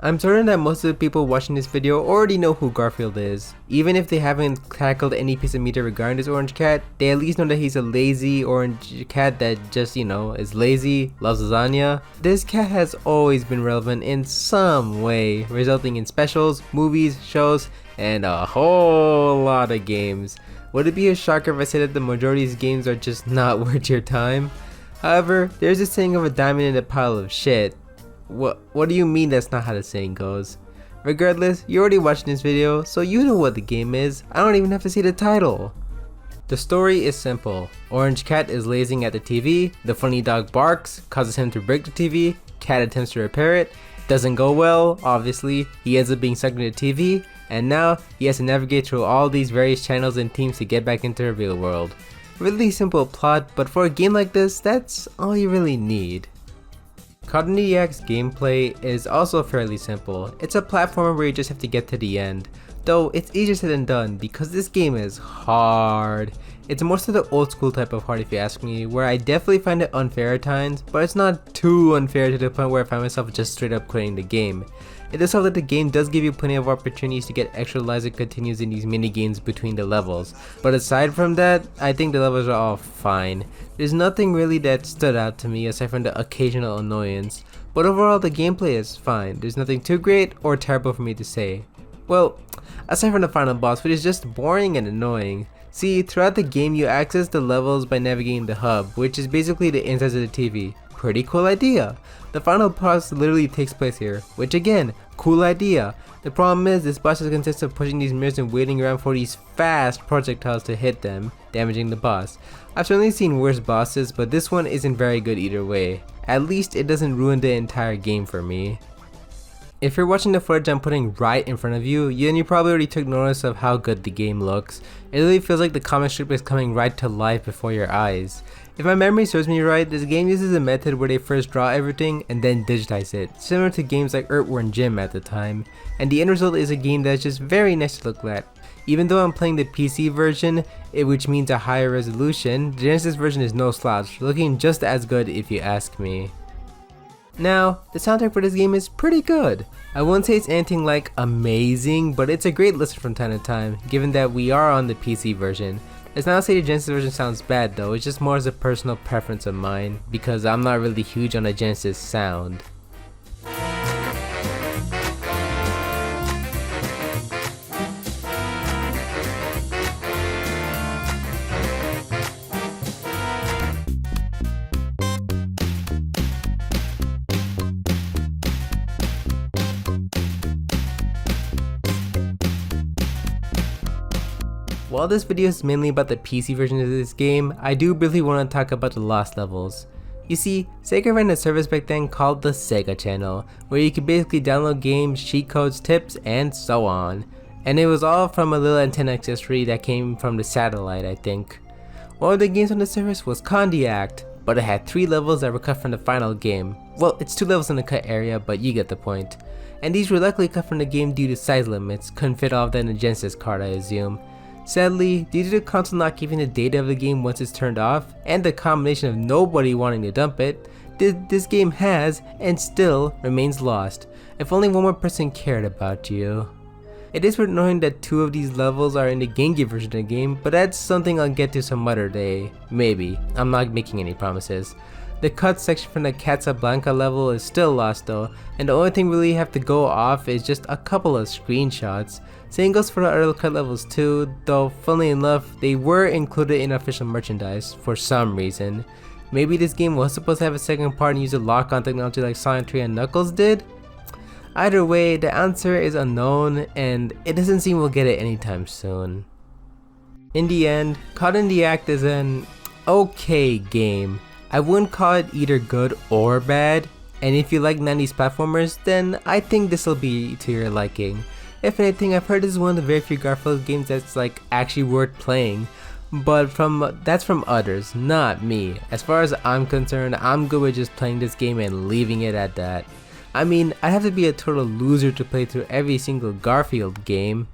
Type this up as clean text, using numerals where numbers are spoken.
I'm certain that most of the people watching this video already know who Garfield is. Even if they haven't tackled any piece of media regarding this orange cat, they at least know that he's a lazy orange cat that just, is lazy, loves lasagna. This cat has always been relevant in some way, resulting in specials, movies, shows, and a whole lot of games. Would it be a shocker if I said that the majority of these games are just not worth your time? However, there's this saying of a diamond in a pile of shit. What do you mean that's not how the saying goes? Regardless, you already watched this video, so you know what the game is. I don't even have to say the title. The story is simple. Orange cat is lazing at the TV, the funny dog barks, causes him to break the TV, cat attempts to repair it, doesn't go well, obviously, he ends up being sucked into the TV, and now he has to navigate through all these various channels and teams to get back into the real world. Really simple plot, but for a game like this, that's all you really need. Cyanide's gameplay is also fairly simple. It's a platformer where you just have to get to the end, though it's easier said than done because this game is hard. It's most of the old school type of hard if you ask me, where I definitely find it unfair at times, but it's not too unfair to the point where I find myself just straight up quitting the game. It does help that the game does give you plenty of opportunities to get extra lives and continues in these mini games between the levels, but aside from that, I think the levels are all fine. There's nothing really that stood out to me aside from the occasional annoyance, but overall the gameplay is fine. There's nothing too great or terrible for me to say. Well, aside from the final boss, which is just boring and annoying. See, throughout the game you access the levels by navigating the hub, which is basically the insides of the TV. Pretty cool idea. The final boss literally takes place here, which again, cool idea. The problem is this boss consists of pushing these mirrors and waiting around for these fast projectiles to hit them, damaging the boss. I've certainly seen worse bosses, but this one isn't very good either way. At least it doesn't ruin the entire game for me. If you're watching the footage I'm putting right in front of you, then you probably already took notice of how good the game looks. It really feels like the comic strip is coming right to life before your eyes. If my memory serves me right, this game uses a method where they first draw everything and then digitize it, similar to games like Earthworm Jim at the time, and the end result is a game that's just very nice to look at. Even though I'm playing the PC version, which means a higher resolution, the Genesis version is no slouch, looking just as good if you ask me. Now, the soundtrack for this game is pretty good. I wouldn't say it's anything like amazing, but it's a great listen from time to time, given that we are on the PC version. It's not to say the Genesis version sounds bad though, it's just more as a personal preference of mine, because I'm not really huge on the Genesis sound. While this video is mainly about the PC version of this game, I do briefly want to talk about the lost levels. You see, Sega ran a service back then called the Sega Channel, where you could basically download games, cheat codes, tips, and so on. And it was all from a little antenna accessory that came from the satellite, I think. One of the games on the service was Cyanide, but it had 3 levels that were cut from the final game. Well, it's 2 levels in the cut area, but you get the point. And these were luckily cut from the game due to size limits, couldn't fit all of that in the Genesis card I assume. Sadly, due to the console not keeping the data of the game once it's turned off, and the combination of nobody wanting to dump it, this game has, and still, remains lost. If only one more person cared about you. It is worth knowing that 2 of these levels are in the Game Gear version of the game, but that's something I'll get to some other day. Maybe. I'm not making any promises. The cut section from the Casablanca level is still lost though, and the only thing really have to go off is just a couple of screenshots. Same goes for the other cut levels too, though funnily enough, they were included in official merchandise for some reason. Maybe this game was supposed to have a second part and use a lock-on technology like Sonic 3 and Knuckles did? Either way, the answer is unknown, and it doesn't seem we'll get it anytime soon. In the end, Caught in the Act is an okay game. I wouldn't call it either good or bad, and if you like 90s platformers, then I think this will be to your liking. If anything, I've heard this is one of the very few Garfield games that's like actually worth playing, but that's from others, not me. As far as I'm concerned, I'm good with just playing this game and leaving it at that. I mean, I'd have to be a total loser to play through every single Garfield game.